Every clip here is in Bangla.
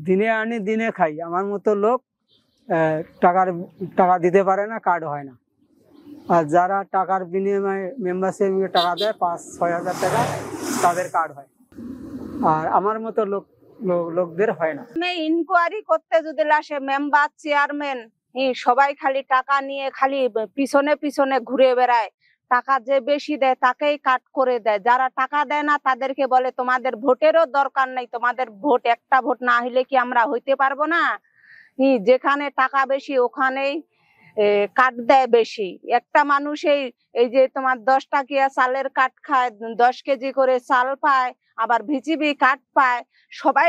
দিনে আনি দিনে খাই। আমার মতো লোক টাকা দিতে পারে না, কার্ড হয় না। আর যারা টাকার বিনিময়ে মেম্বারশিপে টাকা দেয় 5-6 হাজার টাকা, তাদের কার্ড হয়। আর আমার মতো লোকদের হয় না। ইনকোয়ারি করতে যদি আসে মেম্বার চেয়ারম্যান সবাই খালি টাকা নিয়ে খালি পিছনে পিছনে ঘুরে বেড়ায়। টাকা যে বেশি দেয় তাকেই কাট করে দেয়, যারা টাকা দেয় না তাদেরকে বলে তোমাদের ভোটেরও দরকার নেই, তোমাদের ভোট একটা ভোট না হইলে কি আমরা হইতে পারবো না। যেখানে টাকা বেশি ওখানেই কাট দেয় বেশি। একটা মানুষ এই যে তোমার 10 টাকিয়া চালের কাট খায়, 10 কেজি করে চাল পায়, আবার ভিজিবি কাট পায়। সবাই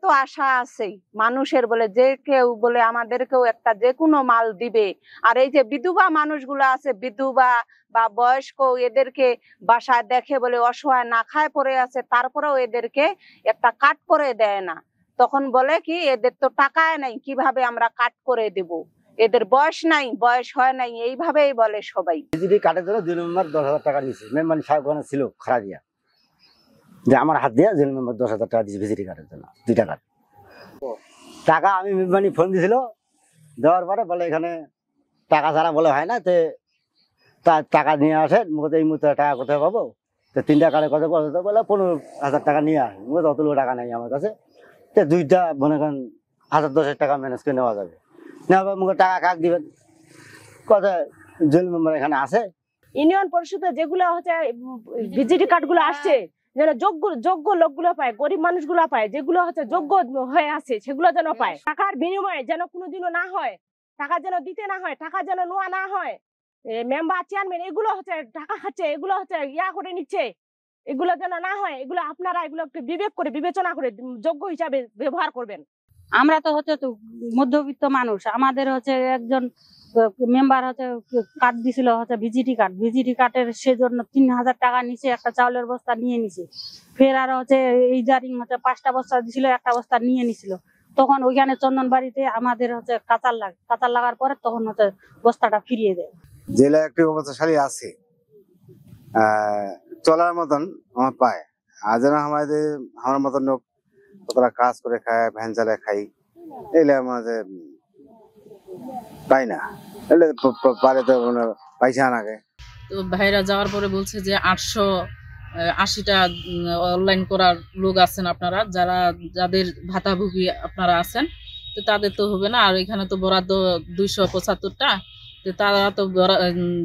তো আশা আছে মানুষের, বলে যে কেউ বলে আমাদেরকেও একটা যে কোনো মাল দিবে। আর এই যে বিধবা মানুষগুলো আছে, বিধবা বা বয়স্ক, এদেরকে বাসায় দেখে বলে অসহায় না খায় পড়ে আছে, তারপরেও এদেরকে একটা কাট করে দেয় না। তখন বলে কি এদের তো টাকায় নাই, কিভাবে আমরা কাট করে দেব, এদের বয়স নাই, বয়স হয় নাই, এইভাবেই বলে সবাই। বিজেপি কার্ডের জন্য 2 নম্বর 10,000 টাকা নিয়েছে। মেম্বার সাহেব ছিল খারাপ দিয়া যে আমার হাত দিয়ে 2 নম্বর 10,000 টাকা দিয়েছে বিজেপি কার্ডের জন্য। 2টা কার্ড টাকা আমি মেম্বানি ফোন দিয়েছিল, দেওয়ার পরে বলে এখানে টাকা ছাড়া বলে হয় না, টাকা নিয়ে আসে। এই মুহূর্তে টাকা কোথায় পাবো? তো 3টা কার্ডে কত বলে 15,000 টাকা নিয়ে আসে। অতগুলো টাকা নেই আমার কাছে। তো 2টা মনে করেন 1,010 টাকা ম্যানেজ করে নেওয়া যাবে। নেওয়ার মুখে টাকা কাক দিবেন কথা জেল মেম্বার এখানে আছে। ইউনিয়ন পরিষদে যেগুলো হচ্ছে ভিজিটি কার্ড গুলো আসছে, যেন যোগ্য লোকগুলো পায়, গরিব মানুষগুলো পায়, যেগুলো হচ্ছে যোগ্য হয়ে আছে সেগুলো যেন পায়। টাকার বিনিময়ে যেন কোনোদিনও না হয়, টাকা যেন দিতে না হয়, টাকা যেন নেওয়া না হয়। মেম্বার চেয়ারম্যান এগুলো হচ্ছে টাকা খাচ্ছে, এগুলো হচ্ছে করে নিচ্ছে, এগুলো যেন না হয়। এগুলো আপনারা এগুলো বিবেক করে বিবেচনা করে যোগ্য হিসাবে ব্যবহার করবেন। আমরা তো হচ্ছে মধ্যবিত্ত মানুষ, আমাদের হচ্ছে একজন মেম্বার হচ্ছে কার্ড দিছিল হচ্ছে ভিজিটি কার্ডের সেজন্য 3,000 টাকা নিচে একটা চাউলের বস্তা নিয়ে নিছে। ফের আর হচ্ছে এই জারিং হচ্ছে 5টা বস্তা দিছিল, একটা বস্তা নিয়ে নিছিল। তখন ওইখানে চন্দনবাড়িতে আমাদের হচ্ছে কাঁচাল লাগার পরে তখন হচ্ছে বস্তাটা ফিরিয়ে দেয়। জেলা একটি অবস্থাশালী আছে, চলার মতন আমার পায়। আর যেন আমার মতন লোক কতটা কাজ করে খায়, ভ্যান চালায় খাই, এলে আমাদের পাই না। পারে তো পয়সা আনাকে। তো ভাইরা যাওয়ার পরে বলছে যে 880টা অনলাইন করার লোক আছেন আপনারা, যাদের ভাতাভোগী আপনারা আছেন, তো তাদের তো হবে না। আর এখানে তো বরাদ্দ 275টা, তো তারা তো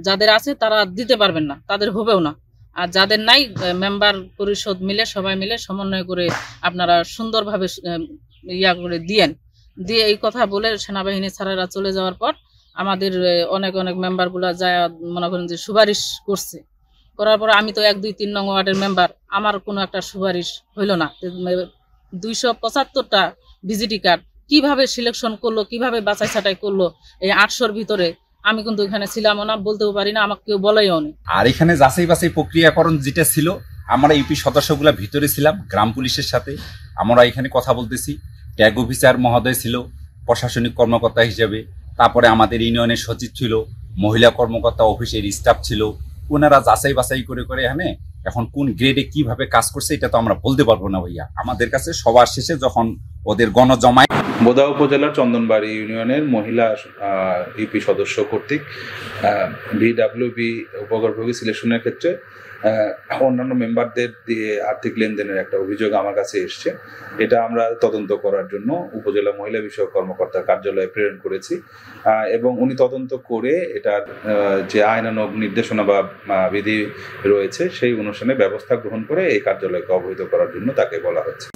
যাদের আছে তারা দিতে পারবেন না, তাদের হবেও না। আর যাদের নাই, মেম্বার পরিষদ মিলে সবাই মিলে সমন্বয় করে আপনারা সুন্দরভাবে করে দিয়ে এই কথা বলে সেনাবাহিনী ছাড়ারা চলে যাওয়ার পর আমাদের অনেক মেম্বার গুলা যায় মনে করেন যে সুপারিশ করার পর আমি তো 1, 2, 3 নং ওয়ার্ডের মেম্বার, আমার কোনো একটা সুপারিশ হইল না। 275টা ভিজিটি কার্ড কিভাবে সিলেকশন করলো, কিভাবে বাছাই ছাঁটাই করলো এই 800-র ভিতরে, আমি কিন্তু এখানে ছিলামও না, বলতেও পারি না, আমাকে কেউ বলেও নেই। আর এখানে যাচাই বাছাই প্রক্রিয়াকরণ যেটা ছিল, আমরা ইউপি সদস্যগুলা ভিতরে ছিলাম, গ্রাম পুলিশের সাথে আমরা এখানে কথা বলতেছি। ট্যাগ অফিসার মহোদয় ছিল প্রশাসনিক কর্মকর্তা হিসেবে, তারপরে আমাদের ইউনিয়নের সচিব ছিল, মহিলা কর্মকর্তা, অফিসের স্টাফ ছিল। ওনারা যাচাই বাছাই করে এখানে এখন কোন গ্রেডে কিভাবে কাজ করছে এটা তো আমরা বলতে পারবো না ভাইয়া। আমাদের কাছে সবার শেষে যখন ওদের গণজমায় বোদা উপজেলার চন্দনবাড়ি ইউনিয়নের মহিলা ইউপি সদস্য কর্তৃক VWB উপগর্ভবতী সিলেকশনের ক্ষেত্রে অন্যান্য মেম্বারদের দিয়ে আর্থিক লেনদেনের একটা অভিযোগ আমার কাছে এসছে। এটা আমরা তদন্ত করার জন্য উপজেলা মহিলা বিষয়ক কর্মকর্তার কার্যালয়ে প্রেরণ করেছি এবং উনি তদন্ত করে এটার যে আইনানুগ নির্দেশনা বা বিধি রয়েছে সেই অনুসারে ব্যবস্থা গ্রহণ করে এই কার্যালয়কে অবহিত করার জন্য তাকে বলা হচ্ছে।